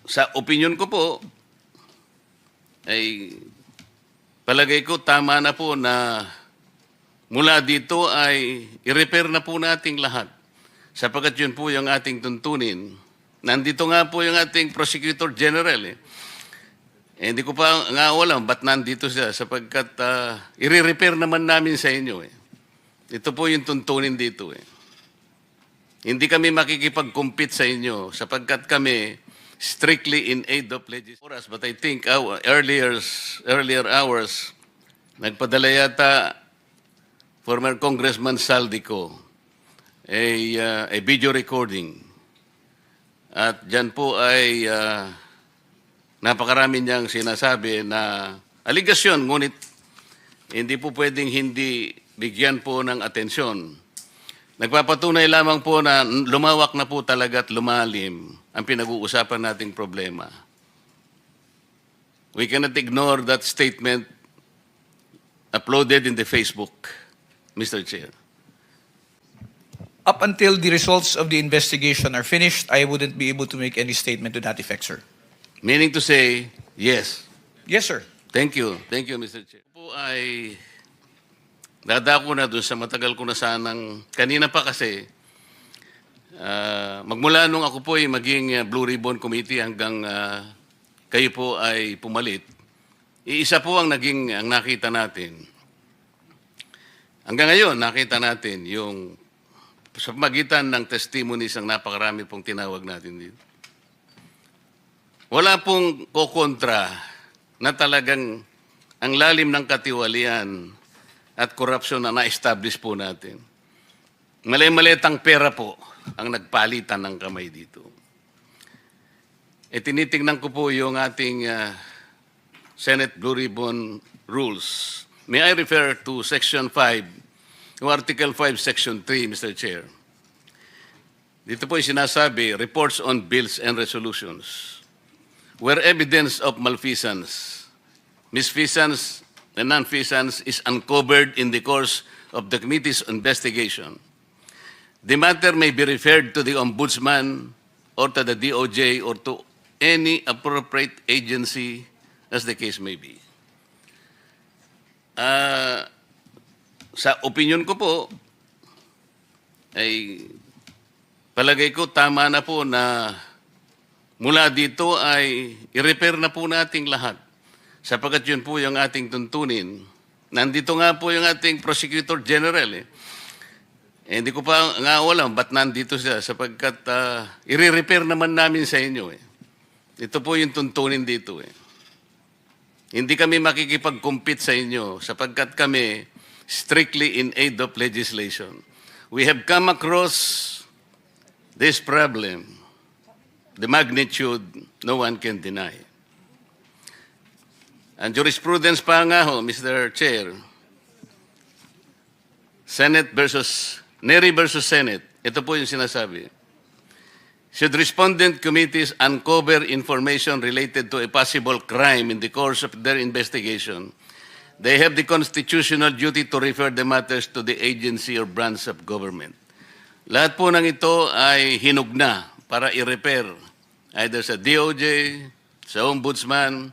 Sa opinion ko po, ay palagay ko tama na po na mula dito ay i-repair na po nating lahat. Sapagkat yun po yung ating tuntunin. Nandito nga po yung ating Prosecutor General. Hindi ko pa nga alam ba't nandito siya sapagkat i-repair naman namin sa inyo. Ito po yung tuntunin dito. Hindi kami makikipag-compete sa inyo sapagkat kami strictly in aid of legislators. But I think earlier hours, nagpadala yata former Congressman Zaldy ko a video recording. At dyan po ay napakarami niyang sinasabi na aligasyon, ngunit hindi po pwedeng hindi bigyan po ng atensyon. Nagpapatunay lamang po na lumawak na po talaga at lumalim ang pinag-uusapan nating problema. We cannot ignore that statement uploaded in the Facebook, Mr. Chair. Up until the results of the investigation are finished, I wouldn't be able to make any statement to that effect, sir. Meaning to say, yes. Yes, sir. Thank you. Thank you, Mr. Chair. Po ay dadako na doon sa matagal ko na sanang, kanina pa kasi, magmula nung ako po ay maging Blue Ribbon Committee hanggang kayo po ay pumalit, iisa po ang nakita natin. Hanggang ngayon, nakita natin yung sa magitan ng testimonies ang napakarami pong tinawag natin dito. Wala pong kokontra na talagang ang lalim ng katiwalian at korupsyon na na-establish po natin. Mali-malitang pera po ang nagpalitan ng kamay dito. Tinitingnan ko po yung ating Senate Blue Ribbon Rules. May I refer to Section 5, o Article 5, Section 3, Mr. Chair. Dito po sinasabi, reports on bills and resolutions. Where evidence of malfeasance, misfeasance, and nonfeasance is uncovered in the course of the committee's investigation, the matter may be referred to the Ombudsman or to the DOJ or to any appropriate agency as the case may be. Sa opinion ko po, ay palagay ko tama na po na mula dito ay i-repair na po nating lahat. Sapagkat yun po yung ating tuntunin. Nandito nga po yung ating Prosecutor General. Hindi ko pa nga alam ba't nandito siya sapagkat i-repair naman namin sa inyo. Ito po yung tuntunin dito. Hindi kami makikipag-compete sa inyo sapagkat kami strictly in aid of legislation. We have come across this problem. The magnitude, no one can deny. Ang jurisprudence pa nga ho, Mr. Chair, Neri versus Senate, ito po yung sinasabi. Should respondent committees uncover information related to a possible crime in the course of their investigation, they have the constitutional duty to refer the matters to the agency or branch of government. Lahat po ng ito ay hinugna para i-repair either sa DOJ, sa Ombudsman,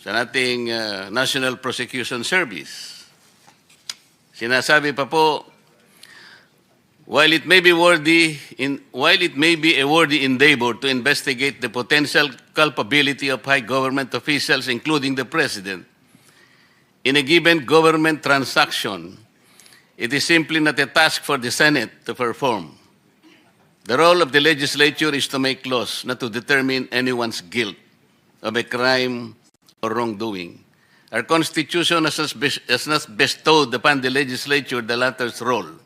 sa nating National Prosecution Service. Sinasabi pa po, while it may be a worthy endeavor to investigate the potential culpability of high government officials, including the President, in a given government transaction, it is simply not a task for the Senate to perform. The role of the legislature is to make laws, not to determine anyone's guilt of a crime or wrongdoing. Our Constitution has not bestowed upon the legislature the latter's role.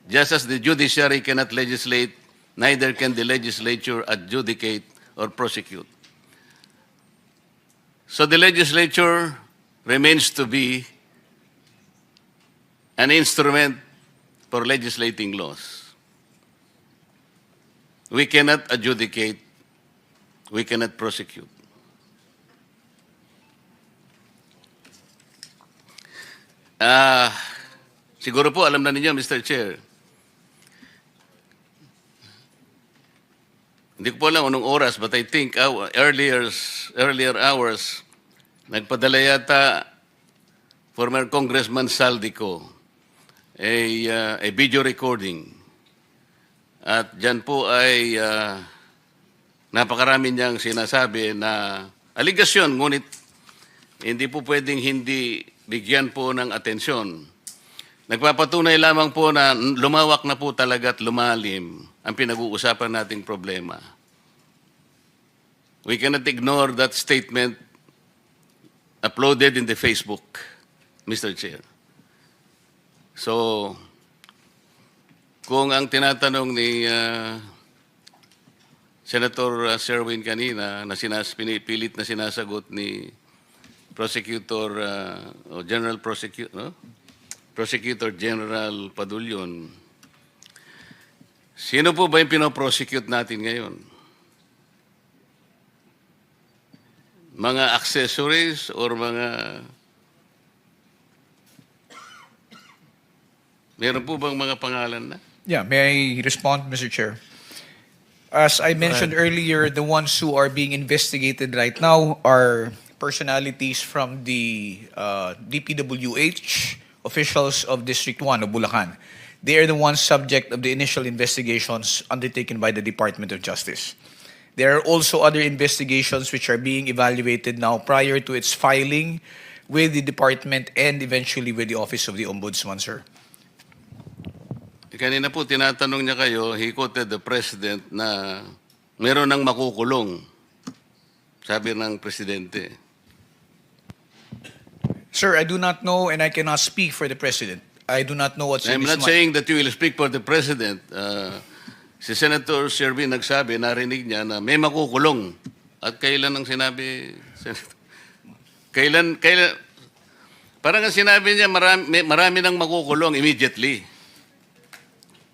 Just as the judiciary cannot legislate, neither can the legislature adjudicate or prosecute. So the legislature remains to be an instrument for legislating laws. We cannot adjudicate, we cannot prosecute. Siguro po alam na ninyo, Mr. Chair, Hindi ko po alam anong oras, but I think earlier hours, nagpadala yata former Congressman Zaldy ko a video recording. At dyan po ay napakarami niyang sinasabi na aligasyon, ngunit hindi po pwedeng hindi bigyan po ng atensyon. Nagpapatunay lamang po na lumawak na po talaga at lumalim ang pinag-uusapan nating problema. We cannot ignore that statement uploaded in the Facebook, Mr. Chair. So, kung ang tinatanong ni Senator Sherwin kanina na pinipilit na sinasagot ni Prosecutor o Prosecutor General Padulyon, sino po ba yung pinoprosecute natin ngayon? Mga accessories or meron po bang mga pangalan na? Yeah, may I respond, Mr. Chair? As I mentioned earlier, the ones who are being investigated right now are personalities from the DPWH, officials of District 1 of Bulacan. They are the ones subject of the initial investigations undertaken by the Department of Justice. There are also other investigations which are being evaluated now prior to its filing with the department and eventually with the Office of the Ombudsman, sir. Kanina po tinatanong niya kayo, he quoted the President na meron ng makukulong, sabi ng Presidente. Sir, I do not know and I cannot speak for the President. I do not know what's in I'm his not mind. saying that you will speak for the President. Si Senator Sherwin nagsabi, narinig niya na may makukulong. At kailan ang sinabi? Kailan, parang ang sinabi niya, marami nang makukulong immediately.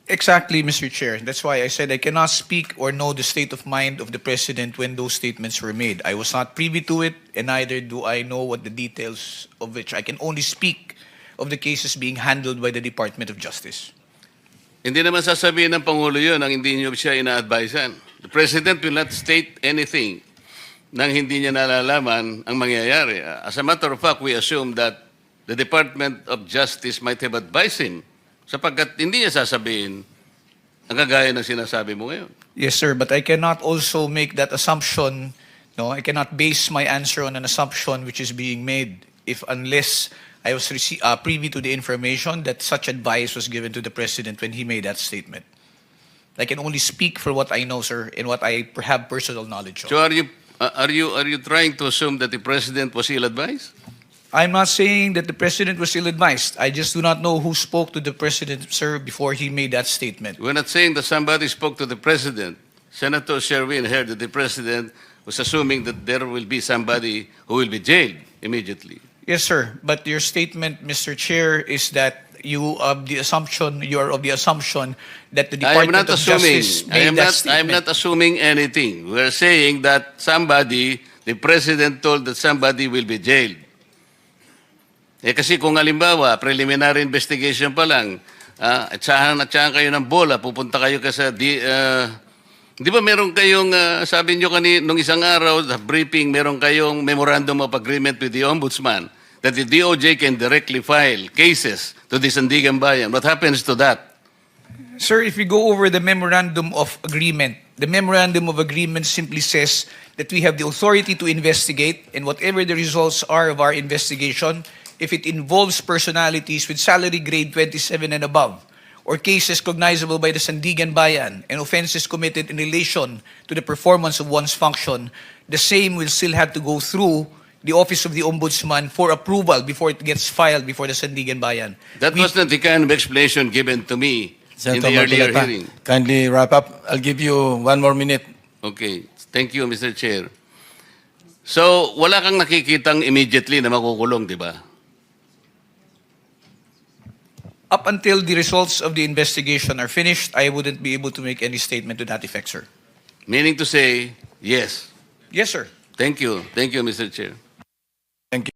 Exactly, Mr. Chair. That's why I said I cannot speak or know the state of mind of the President when those statements were made. I was not privy to it, and neither do I know what the details of which. I can only speak of the cases being handled by the Department of Justice. Hindi naman sasabihin ng Pangulo yun ang hindi niyo siya ina-advisean. The President will not state anything nang hindi niya nalalaman ang mangyayari. As a matter of fact, we assume that the Department of Justice might have advised him sapagkat hindi niya sasabihin ang kagaya ng sinasabi mo ngayon. Yes, sir, but I cannot also make that assumption. No, I cannot base my answer on an assumption which is being made unless I was privy to the information that such advice was given to the President when he made that statement. I can only speak for what I know, sir, and what I have personal knowledge of. So are you trying to assume that the President was ill-advised? I'm not saying that the President was ill-advised. I just do not know who spoke to the President, sir, before he made that statement. We're not saying that somebody spoke to the President. Senator Sherwin heard that the President was assuming that there will be somebody who will be jailed immediately. Yes, sir. But your statement, Mr. Chair, is that you are of the assumption that the Department of Justice made that statement. I'm not assuming anything. We're saying that the President told that somebody will be jailed. Kasi kung halimbawa, preliminary investigation pa lang, at saan kayo ng bola, pupunta kayo kasi di ba meron kayong, sabi nyo nung isang araw, the briefing, meron kayong memorandum of agreement with the Ombudsman that the DOJ can directly file cases to the Sandigan Bayan. What happens to that? Sir, if we go over the memorandum of agreement simply says that we have the authority to investigate, and whatever the results are of our investigation, if it involves personalities with salary grade 27 and above, or cases cognizable by the Sandigan Bayan and offenses committed in relation to the performance of one's function, the same will still have to go through the Office of the Ombudsman for approval before it gets filed before the Sandigan Bayan. That was not the kind of explanation given to me in the earlier Marcoleta, hearing. kindly wrap up. I'll give you 1 more minute. Okay. Thank you, Mr. Chair. So, wala kang nakikitang immediately na makukulong, di ba? Up until the results of the investigation are finished, I wouldn't be able to make any statement to that effect, sir. Meaning to say, yes. Yes, sir. Thank you. Thank you, Mr. Chair. Thank you.